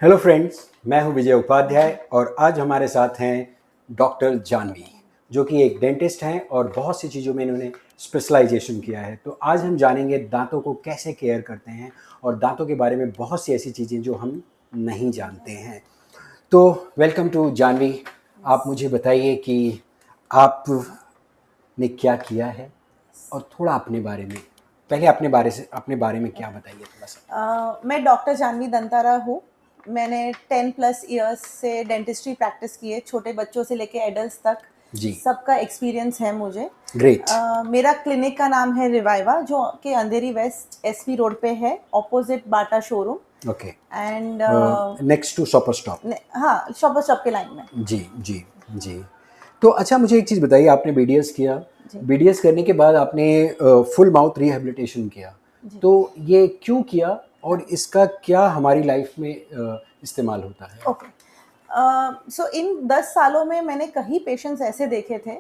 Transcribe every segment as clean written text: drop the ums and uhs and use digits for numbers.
Hello friends, मैं हूं विजय उपाध्याय और आज हमारे साथ हैं डॉक्टर जानवी, जो कि एक डेंटिस्ट हैं और बहुत सी चीज़ों में इन्होंने स्पेशलाइजेशन किया है। तो आज हम जानेंगे दांतों को कैसे केयर करते हैं और दांतों के बारे में बहुत सी ऐसी चीज़ें जो हम नहीं जानते हैं। तो वेलकम टू जानवी। आप मुझे बताइए कि आपने क्या किया है और थोड़ा अपने बारे में, पहले अपने बारे में क्या बताइए थोड़ा सा। मैं डॉक्टर जानवी दंतारा हूँ। मैंने 10+ इयर्स से डेंटिस्ट्री प्रैक्टिस की है, छोटे बच्चों से लेके एडल्ट्स तक जी, सबका एक्सपीरियंस है मुझे। ग्रेट। मेरा क्लिनिक का नाम है रिवाइवा, जो कि अंधेरी वेस्ट एसपी रोड पे है, opposite Bata showroom. Okay, and next to Shopper Stop. हाँ, शॉपर स्टॉप के लाइन में। जी जी जी। तो अच्छा, मुझे एक चीज़ बताइए, आपने बीडीएस किया, जी बीडीएस करने के बाद आपने फुल माउथ रिहेबिलिटेशन किया, जी। तो ये क्यों किया और इसका क्या हमारी लाइफ में इस्तेमाल होता है? ओके। सो इन 10 सालों में मैंने कई पेशेंट्स ऐसे देखे थे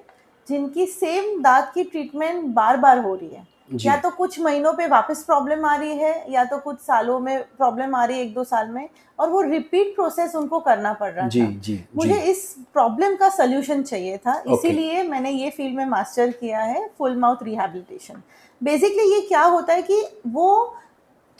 जिनकी सेम दांत की ट्रीटमेंट बार बार हो रही है। जी या तो कुछ महीनों पे वापस प्रॉब्लम आ रही है, या तो कुछ सालों में प्रॉब्लम आ रही है, 1-2 साल में, और वो रिपीट प्रोसेस उनको करना पड़ रहा जी था। जी जी। मुझे इस प्रॉब्लम का सल्यूशन चाहिए था, ओके इसीलिए मैंने ये फील्ड में मास्टर किया है, फुल माउथ रिहैबिलिटेशन। बेसिकली ये क्या होता है कि वो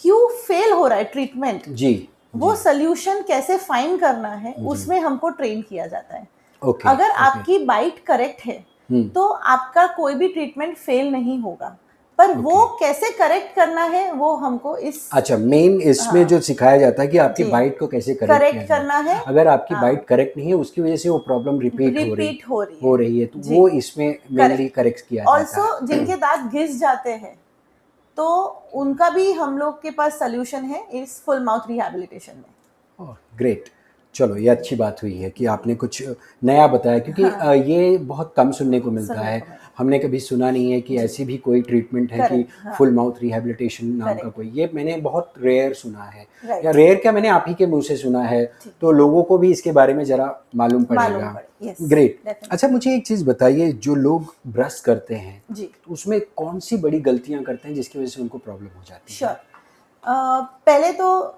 क्यों फेल हो रहा है ट्रीटमेंट, जी वो जी। सल्यूशन कैसे फाइंड करना है, जी, उसमें हमको ट्रेन किया जाता है। ओके अगर ओके। आपकी बाइट करेक्ट है हम्म। तो आपका कोई भी ट्रीटमेंट फेल नहीं होगा, पर वो ओके, कैसे करेक्ट करना है वो हमको इस अच्छा, मेन इसमें हाँ जो सिखाया जाता है कि आपकी जी बाइट को कैसे करेक्ट किया करेक्ट जाए। करना है। अगर आपकी हाँ, बाइट करेक्ट नहीं है, उसकी वजह से वो प्रॉब्लम रिपीट रिपीट हो रही हो है रही है, तो जी, वो इसमें मेनली करेक्ट। करेक्ट किया जाता ऑल्सो है। जिनके दांत घिस जाते हैं, तो उनका भी हम लोग के पास सल्यूशन है इस फुल माउथ रिहैबिलिटेशन में। Oh great. चलो, ये अच्छी बात हुई है कि आपने कुछ नया बताया, क्योंकि हाँ, ये बहुत कम सुनने को मिलता सुनने है। को मिला हमने कभी सुना नहीं है कि जी। ऐसी भी कोई ट्रीटमेंट है कि करेक्ट, हाँ, फुल माउथ रिहैबिलिटेशन नाम का करेक्ट, कोई, ये मैंने बहुत रेयर सुना है। या राइट, रेयर क्या, मैंने आप ही के मुंह से सुना है, ठीक, तो लोगों को भी इसके बारे में ज़रा मालूम मालूम पड़ेगा। पड़े, यस, ग्रेट। अच्छा, डेफिनेटली। मुझे एक चीज़ बताइए, जो लोग ब्रश करते हैं जी, तो उसमें कौन सी बड़ी गलतियां करते हैं जिसकी वजह से उनको प्रॉब्लम हो जाती श्योर। है? पहले तो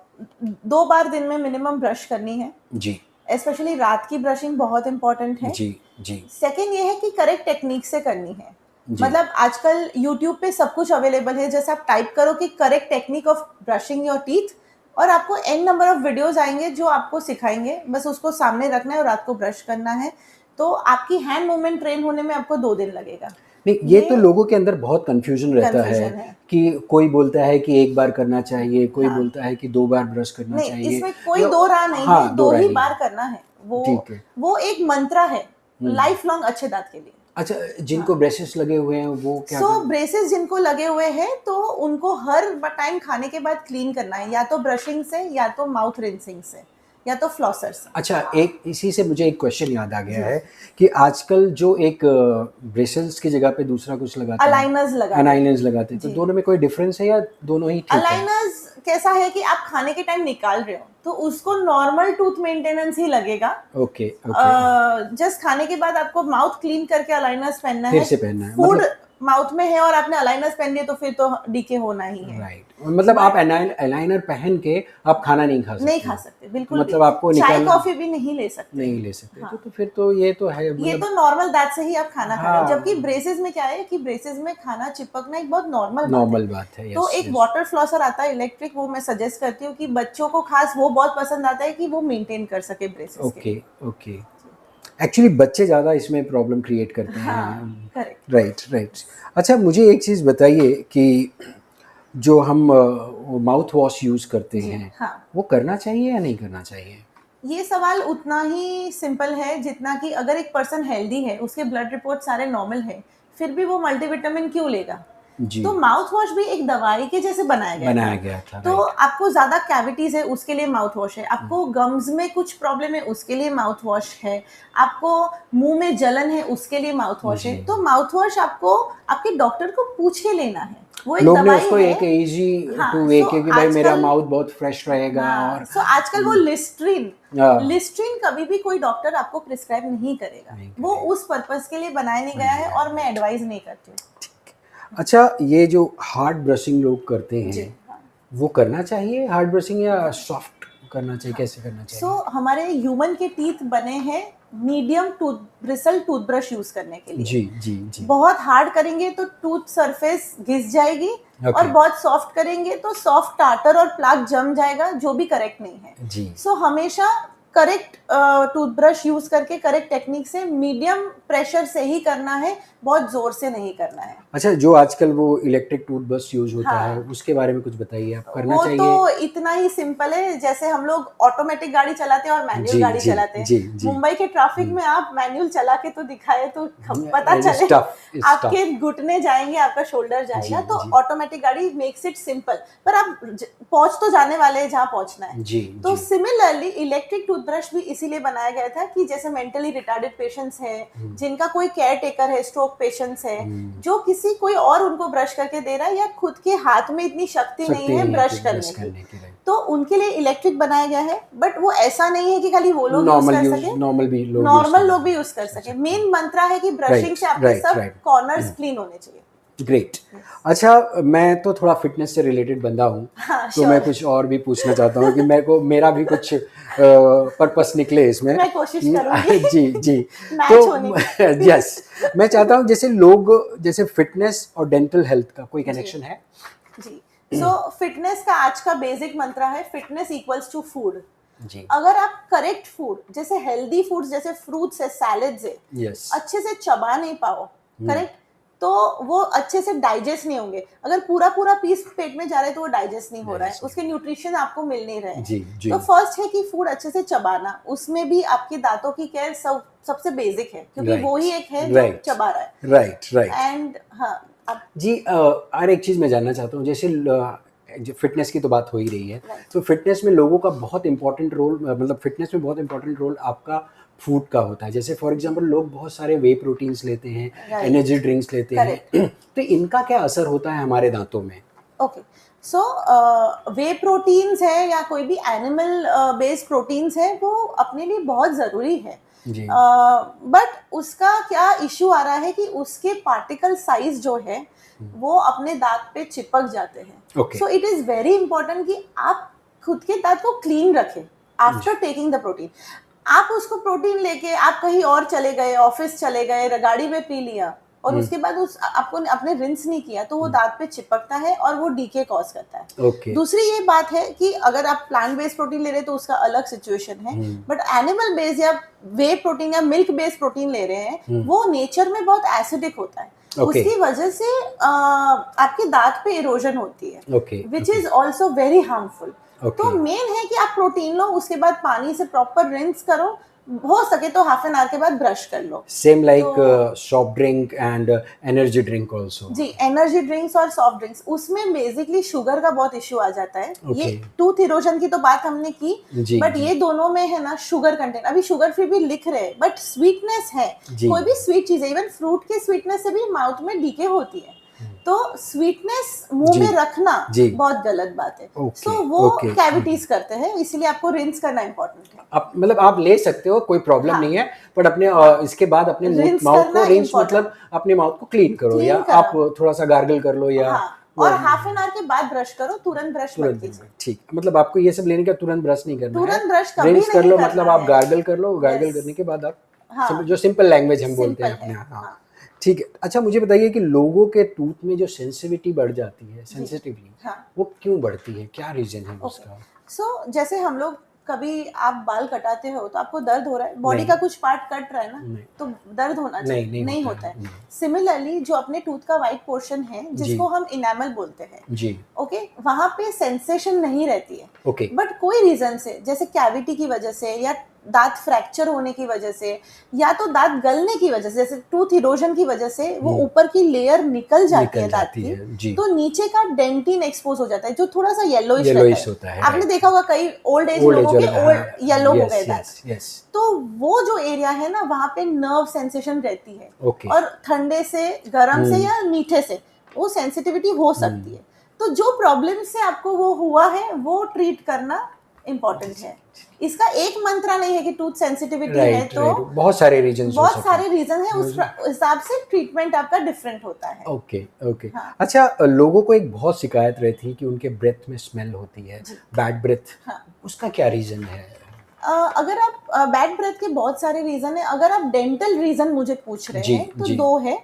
2 बार दिन में मिनिमम ब्रश करनी है, जी स्पेशली रात की ब्रशिंग बहुत इंपॉर्टेंट है। जी जी सेकंड ये है कि करेक्ट टेक्निक से करनी है। जी मतलब आजकल यूट्यूब पे सब कुछ अवेलेबल है, जैसे आप टाइप करो कि correct technique of brushing your teeth, और आपको एन नंबर ऑफ वीडियोस आएंगे जो आपको सिखाएंगे, बस उसको सामने रखना है और रात को ब्रश करना है। तो आपकी हैंड मूवमेंट ट्रेन होने में आपको 2 दिन लगेगा। नहीं, ये तो ये लोगों के अंदर बहुत कंफ्यूजन रहता है कन्फ्यूजन है। कि कोई बोलता है कि एक बार करना चाहिए, कोई हाँ, बोलता है कि 2 बार ब्रश करना नहीं, चाहिए। इसमें कोई या दो राह नहीं है, हाँ, दो दो राय ही नहीं बार है। करना है। वो ठीक है। वो एक मंत्रा है हम्म। लाइफ लॉन्ग अच्छे दांत के लिए। अच्छा, जिनको हाँ, ब्रेसेस लगे हुए हैं वो क्या सो करें? ब्रेसेस जिनको लगे हुए हैं तो उनको हर टाइम खाने के बाद क्लीन करना है, या तो ब्रशिंग से, या तो माउथ रिंसिंग से, या तो फ्लॉसर से। अच्छा, एक इसी से मुझे एक क्वेश्चन याद आ गया जी, है कि आजकल जो एक ब्रेसेस की जगह पे दूसरा कुछ लगाते हैं, अलाइनर्स लगाते हैं। अनाइनर्स लगाते हैं, तो जी, दोनों में कोई डिफरेंस है या दोनों ही ठीक है? अलाइनर्स कैसा है कि आप खाने के टाइम निकाल रहे हो तो उसको नॉर्मल टूथ मेंटेनेंस ही लगेगा। Okay okay. जस्ट खाने के बाद आपको माउथ क्लीन करके अलाइनर्स पहनना फिर है। से पहनना है फूड मतलब? माउथ में है और आपने अलाइनर्स पहन लिए तो फिर तो डीके होना ही है। राइट, मतलब आप बट अलाइनर पहन के आप खाना नहीं खा नहीं सकते खा हो, सकते, तो बिल्कुल भी। मतलब आपको चाय निकालना कॉफी भी नहीं ले सकते नहीं हैं। ले सकते, हाँ, तो फिर तो ये तो है ये मतलब। तो नॉर्मल दांत से ही आप खाना खा रहे हो, जबकि हाँ, ब्रेसेस में क्या है कि ब्रेसेस में खाना चिपकना एक बहुत नॉर्मल बात है। नॉर्मल बात है। तो यस एक यस। वाटर फ्लॉसर आता है इलेक्ट्रिक, वो मैं सजेस्ट करती हूँ कि बच्चों को खास वो बहुत पसंद आता है कि वो मेंटेन कर सके ब्रेसेस के ओके लिए। ओके। एक्चुअली बच्चे ज़्यादा इसमें प्रॉब्लम क्रिएट करते हाँ, हैं। करेक्ट। Right right. अच्छा, मुझे एक चीज़ बताइए कि जो हम माउथ वॉश यूज़ करते जी, हैं, हाँ। वो करना चाहिए या नहीं करना चाहिए? ये सवाल उतना ही सिंपल है जितना कि अगर एक पर्सन हेल्दी है, उसके ब्लड रिपोर्ट सारे नॉर्मल है, फिर भी वो मल्टीविटामिन क्यों लेगा? जी, तो माउथ वॉश भी एक दवाई के जैसे बनाया गया बनाया था। गया था, तो राइट। आपको ज़्यादा कैविटीज़ है उसके लिए माउथ वॉश है, आपको गम्स में कुछ प्रॉब्लम है उसके लिए माउथ वॉश है, आपको मुँह में जलन है उसके लिए माउथ वॉश है। जी, तो माउथ वॉश आपको आपके डॉक्टर को पूछ के लेना है, वो एक लोग ने दवाई उसको है। एक इजी हाँ, टू वे सो के कि भाई मेरा आजकल माउथ बहुत फ्रेश रहेगा हाँ, और सो आजकल वो लिस्ट्रीन हाँ, लिस्ट्रीन कभी भी कोई डॉक्टर आपको प्रिस्क्राइब नहीं करेगा। नहीं वो करेगा, उस पर्पस के लिए बनाया नहीं गया बनाया है गया है, और मैं राइट। एडवाइस नहीं करती हूँ। अच्छा, ये जो हार्ड ब्रशिंग लोग करते जी, हैं, हाँ। वो करना चाहिए हार्ड ब्रशिंग या सॉफ्ट करना चाहिए, कैसे करना चाहिए? सो हमारे ह्यूमन के टीथ बने हैं मीडियम ब्रिसल टूथब्रश यूज करने के लिए। जी जी जी। बहुत हार्ड करेंगे तो टूथ सरफेस घिस जाएगी, Okay. और बहुत सॉफ्ट करेंगे तो सॉफ्ट टार्टर और प्लाक जम जाएगा, जो भी करेक्ट नहीं है। जी। सो हमेशा करेक्ट टूथब्रश यूज करके करेक्ट टेक्निक से मीडियम प्रेशर से ही करना है, बहुत जोर से नहीं करना है। अच्छा, जो आजकल वो इलेक्ट्रिक टूथब्रश यूज होता हाँ। है, उसके बारे में कुछ बताइए, आप करना वो चाहिए? तो इतना ही सिंपल है, जैसे हम लोग ऑटोमेटिक गाड़ी चलाते हैं और मैनुअल जी, गाड़ी जी, चलाते हैं। जी, जी। मुंबई के ट्रैफिक में आप मैनुअल चला के तो दिखाए तो पता It's चले, tough, it's आपके घुटने जाएंगे, आपका शोल्डर जाएगा। जी, तो जी। ऑटोमेटिक गाड़ी मेक्स इट सिंपल, पर आप पहुंच तो जाने वाले हैं जहाँ पहुंचना है। जी तो जी। सिमिलरली इलेक्ट्रिक टूथब्रश भी इसीलिए बनाया गया था कि जैसे मेंटली रिटार्डेड पेशेंट्स हैं, जिनका कोई केयर टेकर है, स्ट्रोक पेशेंट्स है, जो किसी कोई और उनको ब्रश करके दे रहा है, या खुद के हाथ में इतनी शक्ति नहीं है ब्रश करने की, right. तो उनके लिए इलेक्ट्रिक बनाया गया है। बट वो ऐसा नहीं है कि खाली वो लोग यूज कर सके, नॉर्मल लोग भी यूज कर सके। मेन मंत्रा है कि ब्रशिंग से आपके सब कॉर्नर्स क्लीन होने चाहिए। ग्रेट। अच्छा, मैं तो थोड़ा फिटनेस से रिलेटेड बंदा हूँ, तो मैं कुछ और भी पूछना चाहता हूँ कि मेरा भी कुछ पर्पस निकले इसमें। मैं कोशिश करूंगी जी जी। मैच होने की। यस, मैं चाहता हूँ जैसे फिटनेस और डेंटल हेल्थ का कोई कनेक्शन है? जी। सो फिटनेस का आज का बेसिक मंत्रा है, फिटनेस इक्वल्स टू फूड। जी। अगर आप करेक्ट फूड, जैसे हेल्दी फूड, जैसे फ्रूट्स है, सैलेड्स है, यस, अच्छे से चबा नहीं पाओ, करेक्ट, तो वो अच्छे से डाइजेस्ट नहीं होंगे। अगर पूरा पूरा पीस पेट में जा रहा है तो वो डाइजेस्ट नहीं हो रहा है, उसके न्यूट्रिशन आपको मिल नहीं रहे हैं। जी जी। तो फर्स्ट है कि फूड अच्छे से चबाना, उसमें भी आपके दांतों की केयर सबसे बेसिक है, क्योंकि वो ही एक है जो चबा रहा है। Right right. एंड हाँ जी, और एक चीज़ मैं जानना चाहता हूँ, जैसे फिटनेस की तो बात हो ही रही है, तो फिटनेस में लोगों का बहुत इंपॉर्टेंट रोल, मतलब फिटनेस में बहुत इंपॉर्टेंट रोल आपका फूड का होता है। जैसे फॉर एग्जांपल लोग बहुत सारे वे प्रोटीन्स लेते हैं, एनर्जी ड्रिंक्स लेते हैं, तो इनका क्या असर होता है हमारे दांतों में? ओके, सो वे प्रोटीन्स है या कोई भी एनिमल बेस्ड प्रोटीन्स है, वो अपने लिए बहुत ज़रूरी है। बट उसका क्या इशू आ रहा है कि उसके पार्टिकल साइज जो है वो अपने दांत पे चिपक जाते हैं। So it is very important कि आप खुद के दांत को क्लीन रखें आफ्टर टेकिंग द प्रोटीन। आप उसको प्रोटीन लेके आप कहीं और चले गए, ऑफिस चले गए, गाड़ी में पी लिया, और उसके बाद आपको अपने रिंस नहीं किया, तो वो दांत पे चिपकता है और वो डीके कॉज करता है। दूसरी ये बात है कि अगर आप प्लांट बेस्ड प्रोटीन ले रहे हैं तो उसका अलग सिचुएशन है, बट एनिमल बेस्ड या वे प्रोटीन या मिल्क बेस्ड प्रोटीन ले रहे हैं, वो नेचर में बहुत एसिडिक होता है। उसकी वजह से आपके दांत पे इरोजन होती है, which is also very harmful. तो मेन है कि आप प्रोटीन लो, उसके बाद पानी से प्रॉपर रिंस करो, हो सके तो हाफ एन आवर के बाद ब्रश कर लो। Same like soft drink and energy drink also. जी, एनर्जी ड्रिंक्स और सॉफ्ट ड्रिंक्स, उसमें बेसिकली शुगर का बहुत इश्यू आ जाता है। ये टूथ इरोजन की तो बात हमने की, बट ये दोनों में है ना शुगर कंटेंट। अभी शुगर फ्री भी लिख रहे हैं, बट स्वीटनेस है, कोई भी स्वीट चीज है, इवन फ्रूट के स्वीटनेस से भी माउथ में डीके होती है। तो स्वीटनेस मुंह में रखना बहुत गलत बात है। सो वो कैविटीज करते हैं, इसीलिए आपको रिंस करना इंपॉर्टेंट है। मतलब आप ले सकते हो, कोई प्रॉब्लम नहीं है, बट अपने इसके बाद अपने माउथ को रिंस, मतलब अपने माउथ को क्लीन करो, या आप थोड़ा सा गार्गल कर लो, या और हाफ एन आवर के बाद ब्रश करो, तुरंत ब्रश मत कीजिए। ठीक, मतलब आपको ये सब लेने का तुरंत ब्रश नहीं करना है, तुरंत ब्रश कभी रिंस कर लो, मतलब आप गार्गल कर लो, गार्गल करने के बाद आप जो सिंपल लैंग्वेज हम बोलते हैं अपने यहाँ, ठीक है। अच्छा, मुझे बताइए कि लोगों के टूथ में जो सेंसिटिविटी बढ़ जाती है, सेंसिटिवली, वो क्यों बढ़ती है, क्या रीजन है उसका? सो जैसे हम लोग, कभी आप बाल कटाते हो तो आपको दर्द हो रहा है, बॉडी का कुछ पार्ट कट रहा है ना, तो दर्द होना चाहिए, नहीं होता है। सिमिलरली जो अपने टूथ का व्हाइट पोर्शन है, जिसको हम इनेमल बोलते हैं, जी, ओके, वहां पे सेंसेशन नहीं रहती है, ओके, बट कोई रीजन से, जैसे कैविटी की वजह से, या दांत फ्रैक्चर होने की वजह से, या तो दांत गलने की वजह से, जैसे टूथ इरोजन की वजह से वो ऊपर की लेयर निकल जाती है दांत की, तो नीचे का डेंटिन एक्सपोज हो जाता है, जो थोड़ा सा येलोइश होता है। आपने देखा होगा कई ओल्ड एज लोगों के येलो हो गए दांत, तो वो जो एरिया है ना, वहां पे नर्व सेंसेशन रहती है, और ठंडे से, गर्म से या मीठे से वो सेंसिटिविटी हो सकती है। तो जो प्रॉब्लम से आपको वो हुआ है, वो ट्रीट करना इम्पोर्टेंट है। इसका एक मंत्रा नहीं है कि टूथ सेंसिटिविटी है राइट तो राइट, बहुत सारे रीजंस हो बहुत सकते हैं। सारे रीजन है, उस हिसाब से ट्रीटमेंट आपका डिफरेंट होता है। Okay okay. हाँ। अच्छा, लोगों को एक बहुत शिकायत रहती है कि उनके ब्रेथ में स्मेल होती है, जी। बैड ब्रेथ, हाँ। उसका क्या रीजन है? अगर आप बैड ब्रेथ के बहुत सारे रीजन है, अगर आप डेंटल रीजन मुझे पूछ रहे जी, हैं तो जी। दो है।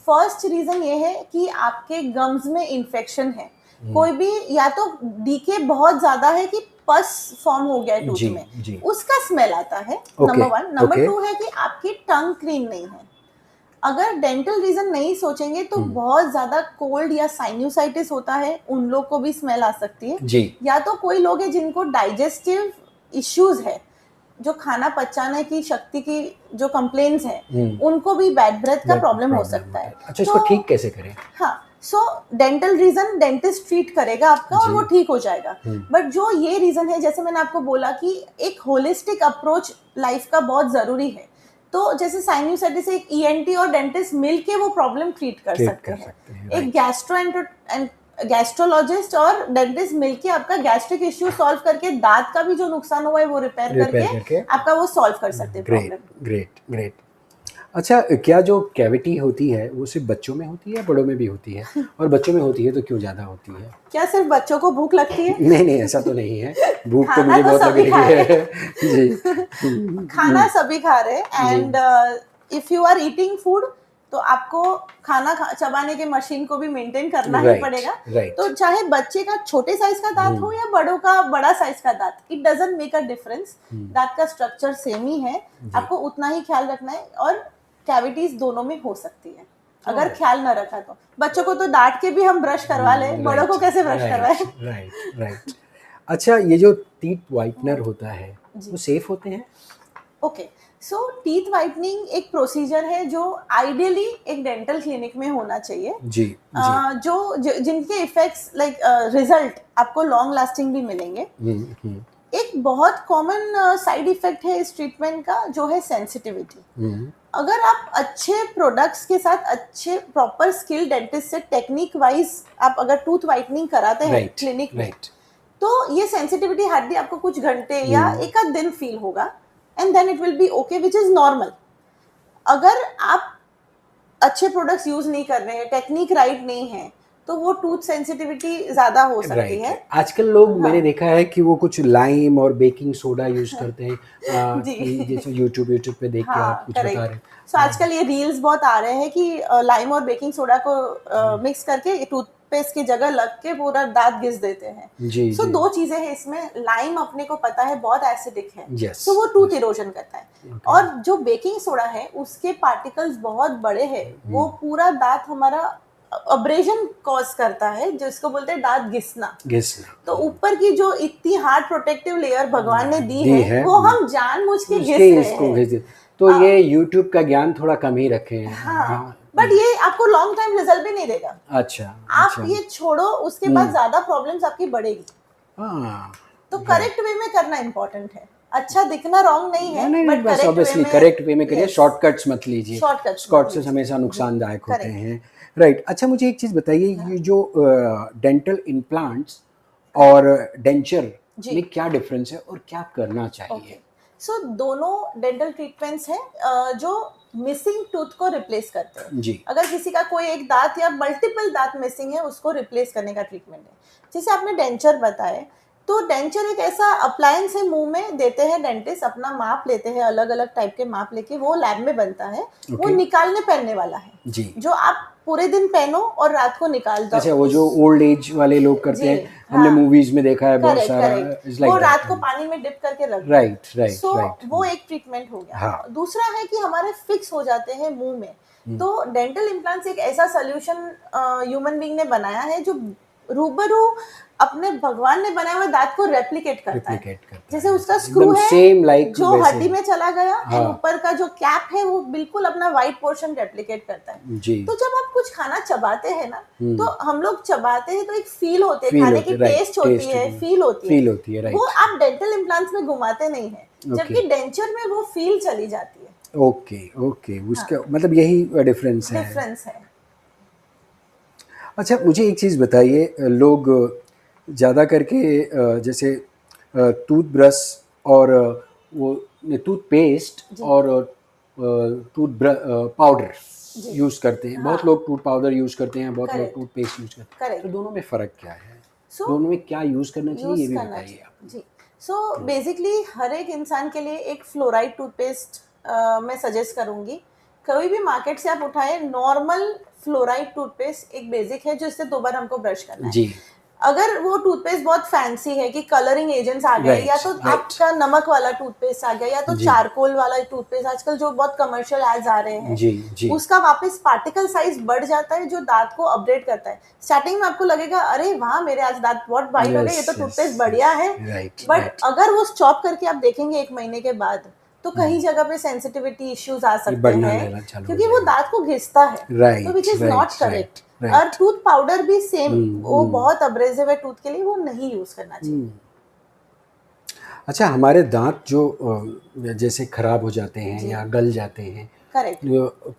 फर्स्ट रीजन ये है कि आपके गम्स में इन्फेक्शन है, कोई भी, या तो डीके बहुत ज्यादा है कि पस फॉर्म हो गया है टूथ जी, में, जी। उसका स्मेल आता है। Okay, number one. Number okay. Two है कि आपकी टंग क्लीन नहीं है। अगर डेंटल रीजन नहीं सोचेंगे तो बहुत ज्यादा कोल्ड या साइनोसाइटिस होता है, उन लोग को भी स्मेल आ सकती है। जी। या तो कोई लोग हैं जिनको डाइजेस्टिव इश्यूज है, जो खाना पचाने की शक्ति की जो कंप्लेन्स है, उनको भी बैड ब्रेथ का प्रॉब्लम हो सकता है। अच्छा, इसको ठीक कैसे करें? हाँ, so dental reason dentist treat करेगा आपका और जी। वो ठीक हो जाएगा। बट जो ये रीजन है, जैसे मैंने आपको बोला कि एक होलिस्टिक अप्रोच लाइफ का बहुत जरूरी है। तो जैसे साइनोसाइटिस से एक ईएनटी और डेंटिस्ट मिलके वो प्रॉब्लम ट्रीट कर सकते हैं। एक गैस्ट्रोलॉजिस्ट और डेंटिस्ट मिलके आपका गैस्ट्रिक इश्यू सॉल्व करके दांत का भी जो नुकसान हुआ है वो रिपेयर करके आपका वो सॉल्व कर सकते हैं ग्रेट प्रॉब्लम। Great great. अच्छा, क्या जो कैविटी होती है वो सिर्फ बच्चों में होती है, बड़ों में भी होती है? और बच्चों में होती है तो क्यों ज़्यादा होती है? क्या सिर्फ बच्चों को भूख लगती है? नहीं नहीं, ऐसा तो नहीं है, भूख तो खाना मुझे तो बहुत लग सभी रही खा रहे है। जी। खाना सभी खा रहे हैं, and if you are eating food तो आपको खाना चबाने के मशीन को भी मेंटेन करना ही Right, पड़ेगा। right. तो चाहे बच्चे का छोटे साइज का दांत हो या बड़ों का बड़ा साइज का दांत, it doesn't make a difference. दांत का स्ट्रक्चर सेम ही है, आपको उतना ही ख्याल रखना है। और कैविटीज दोनों में हो सकती है अगर ख्याल न रखा तो। बच्चों को तो डांट के भी हम ब्रश करवा ले, बड़ों को कैसे ब्रश करवाए? Right right. अच्छा, ये जो टीथ वाइटनर होता है वो सेफ होते हैं? ओके, सो टीथ वाइटनिंग एक प्रोसीजर है जो आइडियली एक डेंटल क्लिनिक में होना चाहिए। जी जी। जिनके इफेक्ट्स लाइक रिजल्ट आपको लॉन्ग लास्टिंग भी मिलेंगे। एक बहुत कॉमन साइड इफेक्ट है इस ट्रीटमेंट का, जो है सेंसिटिविटी। अगर आप अच्छे प्रोडक्ट्स के साथ अच्छे प्रॉपर स्किल डेंटिस्ट से टेक्निक वाइज आप अगर टूथ वाइटनिंग कराते हैं क्लिनिक में, तो ये सेंसिटिविटी हार्डली आपको कुछ घंटे या एक आध दिन फील होगा, and then it will be okay, which is normal. अगर आप अच्छे प्रोडक्ट्स यूज नहीं कर रहे हैं, टेक्निक राइट नहीं है, तो वो टूथ सेंसिटिविटी ज्यादा हो सकती है। आजकल लोग मैंने देखा है कि वो कुछ लाइम और बेकिंग सोडा यूज करते हैं, जी। जैसे यूट्यूब पे देख के आप कुछ बता रहे हैं। सो आजकल ये रील्स बहुत आ रहे हैं कि लाइम और बेकिंग सोडा को मिक्स करके टूथपेस्ट की जगह लग के पूरा दांत घिस देते हैं। जी सो जी। दो चीजें हैं इसमें। लाइम अपने को पता है बहुत एसिडिक है, Yes, तो वो टूथ इरोजन करता है। और जो बेकिंग सोडा है उसके पार्टिकल्स बहुत बड़े हैं, वो पूरा दांत हमारा अब्रेजन कॉज करता है, जिसको बोलते हैं दांत घिसना। तो ऊपर की जो इतनी हार्ड प्रोटेक्टिव लेयर भगवान ने दी है वो हम जानबूझ के घिस रहे हैं। तो ये YouTube का ज्ञान थोड़ा कम ही रखे हैं। हाँ, बट ये आपको लॉन्ग टाइम रिजल्ट भी नहीं देगा। अच्छा, आप ये छोड़ो, उसके बाद ज्यादा प्रॉब्लम्स आपकी बढ़ेगी। तो करेक्ट वे में करना इम्पोर्टेंट है। अच्छा दिखना रॉन्ग नहीं है, बट बस ऑब्वियसली करेक्ट वे में करिए, शॉर्टकट्स मत लीजिए। शॉर्टकट्स हमेशा नुकसानदायक होते हैं। राइट। अच्छा, मुझे एक चीज़ बताइए, ये जो डेंटल इम्प्लांट्स और डेंचर में क्या डिफरेंस है और क्या करना चाहिए? सो दोनों डेंटल ट्रीटमेंट्स हैं जो मिसिंग टूथ को रिप्लेस करते हैं जी। अगर किसी का कोई एक दांत या मल्टीपल दांत मिसिंग है, उसको रिप्लेस करने का ट्रीटमेंट है। जैसे आपने डेंचर बताए, तो डेंचर एक ऐसा अप्लायंस है, मुंह में देते हैं डेंटिस्ट, अपना माप लेते हैं, अलग अलग टाइप के माप लेके वो लैब में बनता है। वो निकालने पहनने वाला है जी, जो आप पूरे दिन पहनो और रात को निकाल दो। अच्छा, वो जो ओल्ड एज वाले लोग करते हैं, हमने मूवीज में देखा है बहुत सारा, वो रात को पानी में डिप करके रख दो। राइट। वो एक ट्रीटमेंट हो गया। दूसरा है कि हमारे फिक्स हो जाते हैं मुंह में, तो डेंटल इम्प्लांट्स एक ऐसा सोल्यूशन ह्यूमन बीइंग ने बनाया है जो रूबरू अपने भगवान ने बनाए हुए दांत को रेप्लिकेट करता है। जैसे उसका स्क्रू है जो हड्डी में चला गया, एंड ऊपर का जो कैप है वो बिल्कुल अपना वाइट पोर्शन रेप्लिकेट करता है। तो जब आप कुछ खाना चबाते हैं ना, तो हम लोग चबाते हैं तो एक फील होती है, खाने की टेस्ट होती है, फील होती है, वो आप डेंटल इम्प्लांट्स में घुमाते नहीं है, जबकि डेंचर में वो फील चली जाती है। ओके, उसका मतलब यही डिफरेंस है। अच्छा, मुझे एक चीज़ बताइए, लोग ज़्यादा करके जैसे टूथब्रश और वो टूथपेस्ट और टूथ पाउडर यूज़ करते हैं। बहुत लोग टूथ पाउडर यूज़ करते हैं, बहुत लोग टूथपेस्ट यूज़ करते हैं। तो दोनों में फ़र्क क्या है? दोनों में क्या यूज़ करना चाहिए ये भी बताइए आप। जी, सो बेसिकली हर एक इंसान के लिए एक फ्लोराइड टूथपेस्ट मैं सजेस्ट करूंगी। कभी भी मार्केट से आप उठाए नॉर्मल फ्लोराइड टूथपेस्ट एक बेसिक है जो इससे 2 बार हमको ब्रश करना है। जी। अगर वो टूथपेस्ट बहुत फैंसी है कि कलरिंग एजेंट्स आ गए या तो आपका नमक वाला टूथपेस्ट आ गया या तो चारकोल वाला टूथपेस्ट, आजकल जो बहुत कमर्शियल एड्स आ रहे हैं जी, उसका वापस पार्टिकल साइज बढ़ जाता है जो दांत को अपडेट करता है। स्टार्टिंग में आपको लगेगा अरे वाह मेरे आज दांत बहुत वाइट हो गए, ये तो टूथपेस्ट बढ़िया है, बट अगर वो स्टॉप करके आप देखेंगे 1 महीने के बाद तो कहीं जगह पे सेंसिटिविटी इश्यूज आ सकते हैं क्योंकि वो दांत को घिसता है, तो विच इज नॉट करेक्ट। और टूथ पाउडर भी सेम, वो बहुत अब्रेसिव है टूथ के लिए, वो नहीं यूज करना चाहिए। अच्छा, हमारे दांत जो जैसे खराब हो जाते हैं या गल जाते हैं, करेक्ट,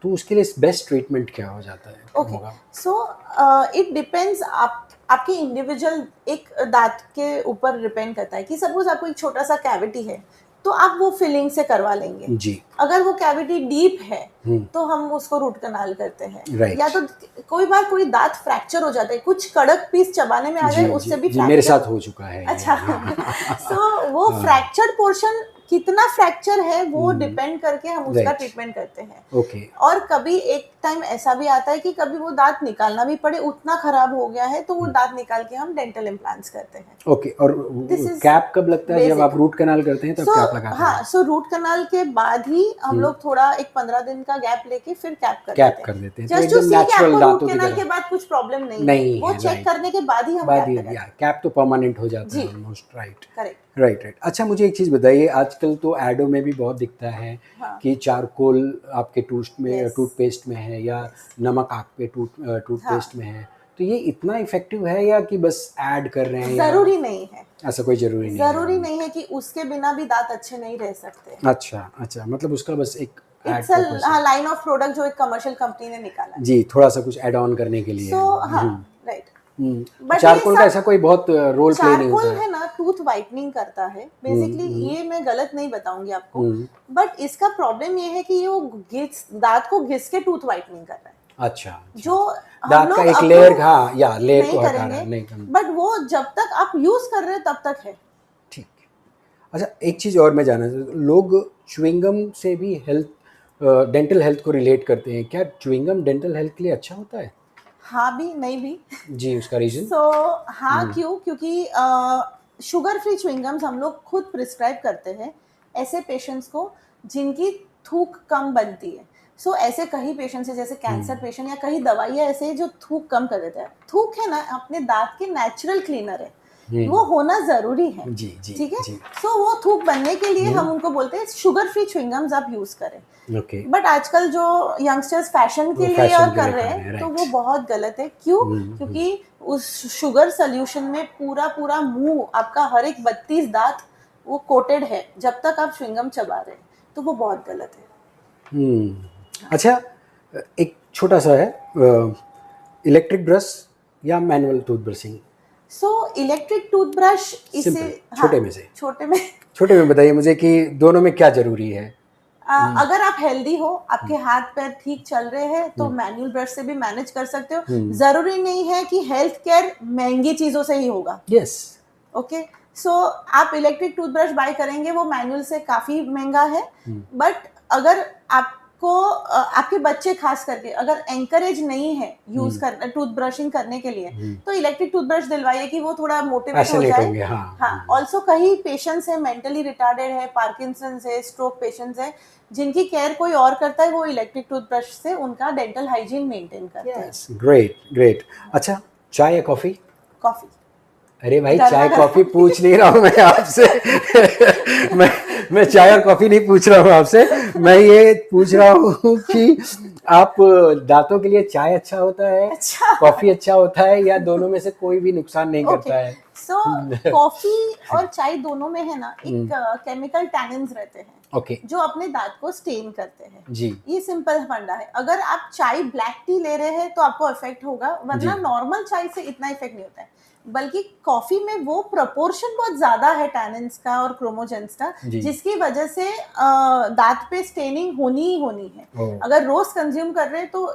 तो उसके लिए बेस्ट ट्रीटमेंट क्या हो जाता है? ओके, सो इट डिपेंड्स आपके इंडिविजुअल एक दांत के ऊपर डिपेंड करता है कि सपोज आपको एक छोटा सा कैविटी है तो आप वो फिलिंग से करवा लेंगे जी। अगर वो कैविटी डीप है तो हम उसको रूट कनाल करते हैं या तो कोई बार कोई दांत फ्रैक्चर हो जाता है, कुछ कड़क पीस चबाने में आ गए, उससे भी मेरे साथ हो चुका है। अच्छा सो वो फ्रैक्चर्ड पोर्शन कितना फ्रैक्चर है वो डिपेंड करके हम उसका ट्रीटमेंट करते हैं। ओके। और कभी एक टाइम ऐसा भी आता है कि कभी वो दांत निकालना भी पड़े, उतना खराब हो गया है तो वो दांत निकाल के हम डेंटल इम्प्लांट्स करते हैं। ओके। और कैप कब लगता है? जब आप रूट कनाल करते हैं तब कैप लगाते हैं? हाँ, सो रूट कनाल के बाद ही हम लोग थोड़ा एक 15 दिन का गैप लेके फिर कैप कर देते हैं। जस्ट टू सी कि आपको रूट कनाल के बाद कुछ प्रॉब्लम नहीं है, वो चेक करने के बाद ही हम कैप करते हैं। कैप तो परमानेंट हो जाता है ऑलमोस्ट, राइट? Correct, right. अच्छा, मुझे एक चीज़ बताइए, आजकल तो एडो में भी बहुत दिखता है कि चारकोल आपके टूथपेस्ट में है या नमक आपके टूथपेस्ट में है, तो ये इतना इफेक्टिव है या कि बस ऐड कर रहे हैं? जरूरी नहीं है, ऐसा कोई जरूरी नहीं है कि उसके बिना भी दांत अच्छे नहीं रह सकते। अच्छा, मतलब उसका बस एक लाइन ऑफ प्रोडक्ट जो एक कमर्शियल कंपनी ने निकाला जी, थोड़ा सा कुछ ऐड ऑन करने के लिए। राइट। चारकोल का ऐसा कोई बहुत रोल प्ले नहीं होता है ना, टूथ वाइटनिंग करता है बेसिकली, ये मैं गलत नहीं बताऊंगी आपको, बट इसका प्रॉब्लम ये है कि ये दांत को घिस के टूथ वाइटनिंग कर रहा है। अच्छा, जो दांत का एक लेयर लेयर नहीं करेंगे, बट वो जब तक आप यूज कर रहे हैं तब तक है। ठीक। अच्छा, एक चीज और मैं जानना चाहता हूँ, लोग च्युइंगम से भी डेंटल हेल्थ को रिलेट करते हैं, क्या च्युइंगम डेंटल हेल्थ के लिए अच्छा होता है? हाँ भी नहीं भी जी, उसका रीजन? क्योंकि शुगर फ्री च्युइंगम्स हम लोग खुद प्रिस्क्राइब करते हैं ऐसे पेशेंट्स को जिनकी थूक कम बनती है। ऐसे कई पेशेंट्स हैं जैसे कैंसर पेशेंट या कई दवाइयाँ ऐसे हैं जो थूक कम कर देते हैं। थूक है ना अपने दांत के नेचुरल क्लीनर है, वो होना जरूरी है, ठीक है? वो थूक बनने के लिए हम उनको बोलते हैं शुगर फ्री च्युइंगम्स आप यूज करें। बट आजकल जो यंगस्टर्स फैशन के लिए और कर रहे हैं तो वो बहुत गलत है। क्यों? क्योंकि उस शुगर सोल्यूशन में पूरा मुंह आपका हर एक 32 दांत वो कोटेड है जब तक आप च्युइंगम चबा रहे हैं, तो वो बहुत गलत है। अच्छा, एक छोटा सा है, इलेक्ट्रिक ब्रश या manual tooth brushing? Electric toothbrush इसे छोटे में बताइए मुझे कि दोनों में क्या जरूरी है। अगर आप हेल्दी हो, आपके हाथ पैर ठीक चल रहे हैं तो मैनुअल ब्रश से भी मैनेज कर सकते हो। जरूरी नहीं है कि हेल्थ केयर महंगी चीजों से ही होगा। Yes, okay. आप इलेक्ट्रिक टूथब्रश बाय करेंगे वो मैनुअल से काफी महंगा है, बट अगर आपको आपके बच्चे खास करके अगर एंकरेज नहीं है यूज करना टूथ ब्रशिंग करने के लिए, तो इलेक्ट्रिक टूथब्रश दिलवाइए कि वो थोड़ा मोटिवेट हो जाए। हाँ, ऑल्सो कई पेशेंट्स है मेंटली रिटार्डेड है, पार्किंसंस है, स्ट्रोक पेशेंट्स है, जिनकी केयर कोई और करता है, वो इलेक्ट्रिक टूथब्रश से उनका डेंटल हाइजीन मेंटेन करते हैं। ग्रेट। अच्छा, चाय या कॉफी? कॉफी। अरे भाई, चाय कॉफी पूछ नहीं रहा हूँ मैं आपसे। मैं चाय और कॉफी नहीं पूछ रहा हूँ आपसे, मैं ये पूछ रहा हूँ कि आप दांतों के लिए चाय अच्छा होता है, कॉफी अच्छा होता है, या दोनों में से कोई भी नुकसान नहीं करता है? कॉफी और चाय दोनों में है ना एक केमिकल टैनिन्स रहते हैं, जो अपने दांत को स्टेन करते हैं जी। ये सिंपल फंडा है। अगर आप चाय ब्लैक टी ले रहे हैं तो आपको इफेक्ट होगा, वरना नॉर्मल चाय से इतना इफेक्ट नहीं होता है। बल्कि कॉफी में वो प्रोपोर्शन बहुत ज्यादा है टैनिन्स का और क्रोमोजेंस का, जी। जिसकी वजह से दांत पे स्टेनिंग होनी ही होनी है। ओह। अगर रोज कंज्यूम कर रहे हैं तो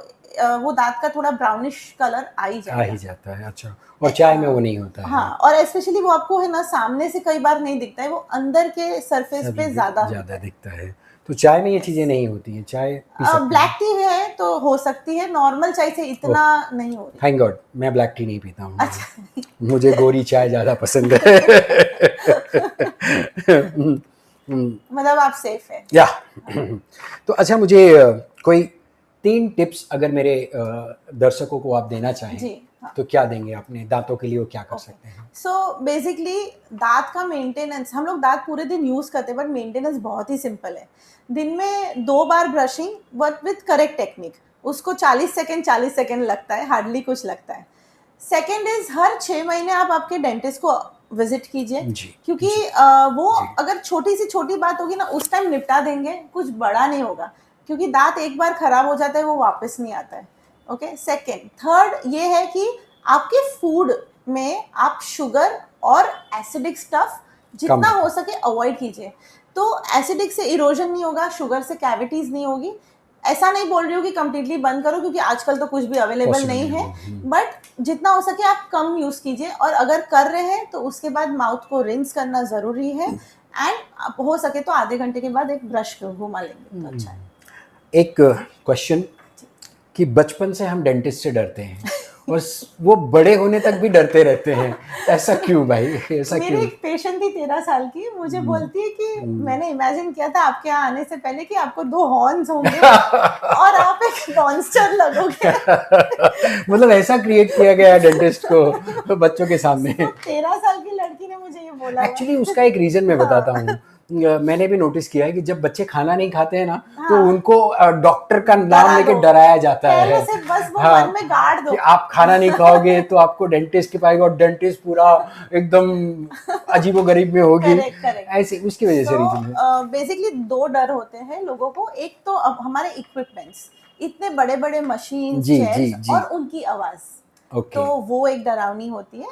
वो दांत का थोड़ा ब्राउनिश कलर आ ही आ ही जाएगा। जाता है, अच्छा। और चाय में वो नहीं होता है। हाँ, और स्पेशली वो आपको है ना सामने से कई बार नहीं दिखता है, वो अंदर के सरफेस पे ज्यादा ज़्यादा दिखता है। तो चाय में ये चीज़ें नहीं होती हैं, चाय पी सकते ब्लैक हैं? टी है तो हो सकती है, नॉर्मल चाय से इतना नहीं हो रही। थैंक गॉड, मैं ब्लैक टी नहीं पीता हूँ। अच्छा। मुझे गोरी चाय ज़्यादा पसंद है। मतलब आप सेफ है। या तो अच्छा, मुझे कोई 3 टिप्स अगर मेरे दर्शकों को आप देना चाहें, जी, हाँ। तो क्या देंगे अपने दांतों के लिए, वो क्या कर सकते हैं? सो बेसिकली दांत का मेंटेनेंस, हम लोग दांत पूरे दिन यूज करते हैं, बट मेंटेनेंस बहुत ही सिंपल है। दिन में 2 बार brushing, but with correct technique. उसको 40 सेकेंड लगता है, हार्डली कुछ लगता है। सेकेंड इज हर 6 महीने आप आपके डेंटिस्ट को विजिट कीजिए, जी, क्योंकि जी, वो जी। अगर छोटी सी छोटी बात होगी ना, उस टाइम निपटा देंगे, कुछ बड़ा नहीं होगा, क्योंकि दांत एक बार खराब हो जाता है वो वापस नहीं आता है। Okay, second. थर्ड ये है कि आपके फूड में आप शुगर और एसिडिक स्टफ जितना कम। हो सके अवॉइड कीजिए। तो एसिडिक से इरोजन नहीं होगा, शुगर से कैविटीज नहीं होगी। ऐसा नहीं बोल रही हूँ कि कंप्लीटली बंद करो, क्योंकि आजकल तो कुछ भी अवेलेबल Possible नहीं है, नहीं है। बट जितना हो सके आप कम यूज कीजिए। और अगर कर रहे हैं तो उसके बाद माउथ को रिंस करना जरूरी है, एंड हो सके तो आधे घंटे के बाद एक ब्रश घुमा लेंगे तो अच्छा है। एक क्वेश्चन कि बचपन से हम डेंटिस्ट से डरते हैं और वो बड़े होने तक भी डरते रहते हैं, ऐसा क्यों भाई, ऐसा मेरी क्यों? एक पेशेंट थी 13 साल की, मुझे बोलती है कि मैंने इमेजिन किया था आपके यहाँ आने से पहले कि आपको 2 हॉर्न्स होंगे और आप एक मॉन्स्टर लगोगे। मतलब ऐसा क्रिएट किया गया है डेंटिस्ट को बच्चों के सामने। तो 13 साल की लड़की ने मुझे ये बोला हुआ। एक्चुअली उसका एक रीजन मैं बताता हूँ। मैंने भी नोटिस किया है कि जब बच्चे खाना नहीं खाते हैं ना, तो हाँ। उनको डॉक्टर का नाम डरा लेके दो। डराया जाता पहले है। से बस वो हाँ, मन में गाड़ दो कि आप खाना नहीं खाओगे तो आपको डेंटिस्ट के पाएगा और डेंटिस्ट पूरा एकदम अजीबोगरीब में होगी। Correct correct. ऐसे उसकी वजह से रीजन है। बेसिकली 2 डर होते हैं लोगों को। एक तो अब हमारे इक्विपमेंट्स, इतने बड़े बड़े मशीन, जी, जी, चेयर्स जी। और उनकी आवाज, ओके। तो वो एक डरावनी होती है।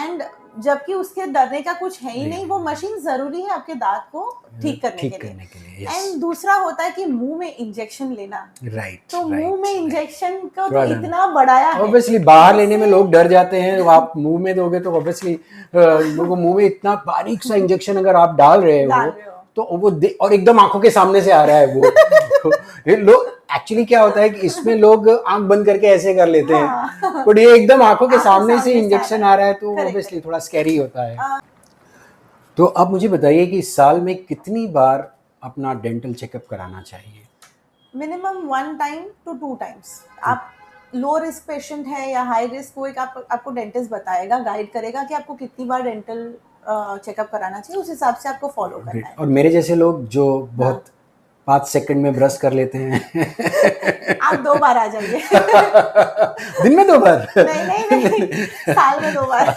एंड जबकि उसके डरने का कुछ है ही नहीं, वो मशीन जरूरी है आपके दांत को ठीक करने के लिए। yes। एंड दूसरा होता है कि मुंह में इंजेक्शन लेना। राइट, तो मुंह में इंजेक्शन को थोड़ा तो डर। इतना बढ़ाया है, ऑब्वियसली बाहर लेने में लोग डर जाते हैं, आप मुंह में दोगे तो ऑब्वियसली लोगों मुंह में इतना बारीक सा इंजेक्शन अगर आप डाल रहे डाल हो रहे हो। तो वो और एकदम आंखों के सामने से आ रहा है वो। तो ये लोग एक्चुअली क्या होता है कि इसमें लोग आंख बंद करके ऐसे कर लेते हैं, हाँ। बट ये एकदम आंखों के आंखों सामने से सामने से इंजेक्शन आ आ रहा है, तो Correct, ऑब्वियसली थोड़ा स्कैरी होता है। तो अब मुझे बताइए कि साल में कितनी बार अपना डेंटल चेकअप कराना चाहिए? Minimum 1 time to 2 times. आप लो रिस्क पेशेंट है या हाई रिस्क, वो एक आपको डेंटिस्ट बताएगा, गाइड करेगा कि आपको कितनी बार डेंटल चेकअप कराना चाहिए, उस हिसाब से आपको फॉलो करना है। और मेरे जैसे लोग जो बहुत 5 सेकंड में ब्रश कर लेते हैं। आप 2 बार आ जाइए। दिन में 2 बार? नहीं नहीं नहीं, साल में 2 बार।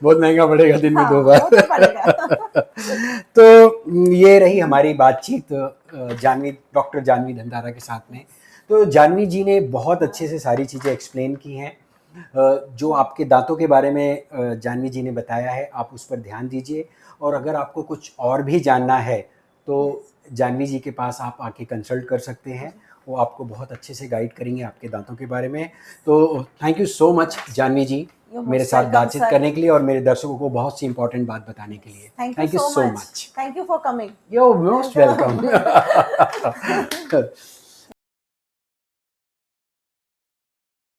बहुत महंगा पड़ेगा दिन में 2 हाँ, बार। वो तो पड़ेगा। तो ये रही हमारी बातचीत डॉक्टर जानवी धनधारा के साथ में। तो जानवी जी ने बहुत अच्छे से सारी चीज़ें एक्सप्लेन की हैं। जो आपके दांतों के बारे में जानवी जी ने बताया है, आप उस पर ध्यान दीजिए। और अगर आपको कुछ और भी जानना है तो जानवी जी के पास आप आके कंसल्ट कर सकते हैं, वो आपको बहुत अच्छे से गाइड करेंगे आपके दांतों के बारे में। तो thank you so much Janvi ji, मेरे साथ बातचीत करने के लिए और मेरे दर्शकों को बहुत सी इंपॉर्टेंट बात बताने के लिए। Thank you so much. Thank you for coming. You're most welcome.